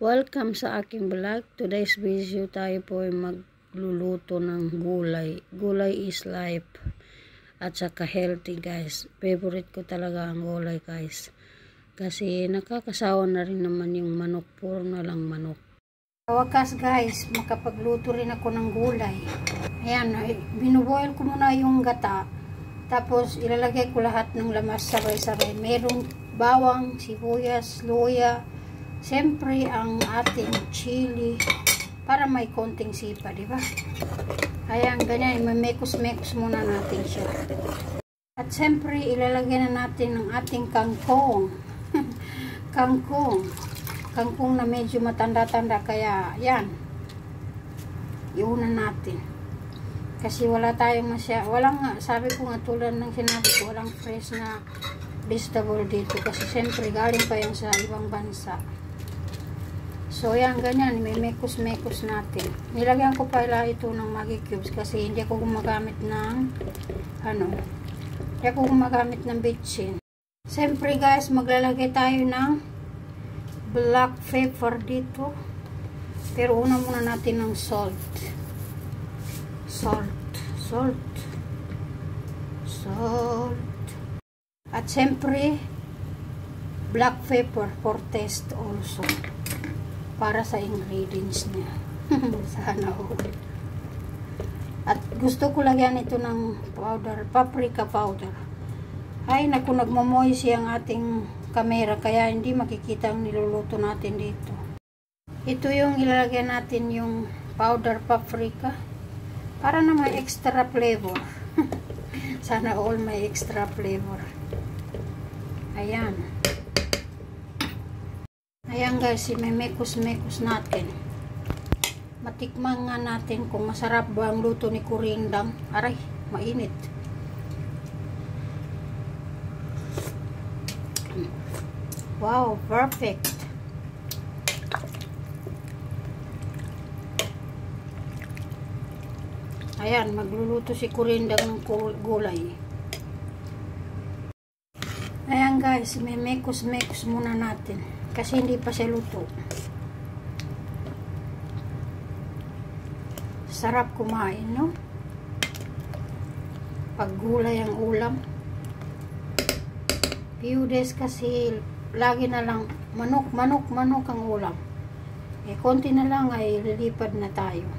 Welcome sa aking vlog. Today's video tayo po ay magluluto ng gulay. Gulay is life. At saka healthy guys. Favorite ko talaga ang gulay guys. Kasi nakakasawa na rin naman yung manok. Puro na lang manok. Sa wakas guys, makapagluto rin ako ng gulay. Ayan, binuboil ko muna yung gata. Tapos ilalagay ko lahat ng lamas sabay-sabay. Merong bawang, sibuyas, luya. Siyempre ang ating chili para may konting sipa, di ba? Ayan, ganyan, mamekos-mekos muna natin siya. At siyempre ilalagay na natin ang ating kangkong. Kangkong na medyo matanda-tanda, kaya yan. Iunan natin. Kasi wala tayong sabi ko nga tulad ng sinabi ko, walang fresh na vegetable dito. Kasi siyempre galing pa yan sa ibang bansa. So, yan, ganyan. May mekos-mekos natin. Nilagyan ko pala ito ng Maggi Cubes kasi hindi ako gumagamit ng bitchin. Siyempre, guys, maglalagay tayo ng black pepper dito. Pero una muna natin ng salt. At siyempre, black pepper for taste also. Para sa ingredients niya. Sana all. At gusto ko lagyan ito ng powder, paprika powder. Ay, naku, nagmamoist ang ating camera, kaya hindi makikita ang niluluto natin dito. Ito yung ilalagay natin yung powder paprika. Para na may extra flavor. Sana all may extra flavor. Ayan. Ayan guys, may mekos-mekos natin. Matikman nga natin kung masarap ba ang luto ni Kurindang. Aray, mainit. Wow, perfect. Ayan, magluluto si Kurindang ng gulay. Ayan guys, may mekos-mekos muna natin. Kasi hindi pa siya luto. Sarap kumain, no? Pag gulay ang ulam. Few days kasi lagi na lang manok ang ulam. Eh, konti na lang ay lilipad na tayo.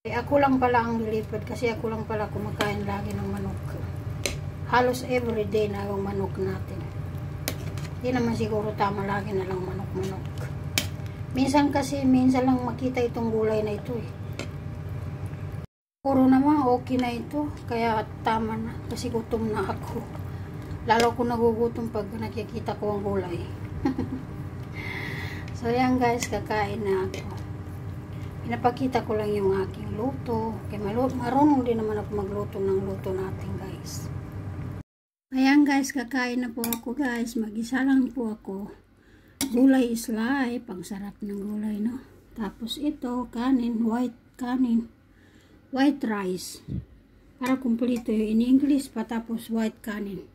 Eh, ako lang pala ang lilipad kasi ako lang pala kumakain lagi ng manok. Halos everyday na yung manok natin. Hindi naman siguro tama lagi na lang manok-manok. Minsan lang makita itong gulay na ito eh. Puro naman okay na ito. Kaya tama na. Kasi gutom na ako. Lalo ko nagugutom pag nakikita ko ang gulay. So yan guys, kakain na ako. Pinapakita ko lang yung aking luto. Kaya marunong din naman ako magluto ng luto natin guys. Ayan guys, kakain na po ako guys. Mag-isa lang po ako. Gulay is life. Ang sarap ng gulay, no? Tapos ito, kanin, white kanin. White rice. Para kumpleto yun. In English pa, tapos white kanin.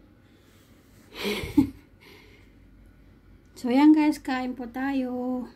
So ayan guys, kain po tayo.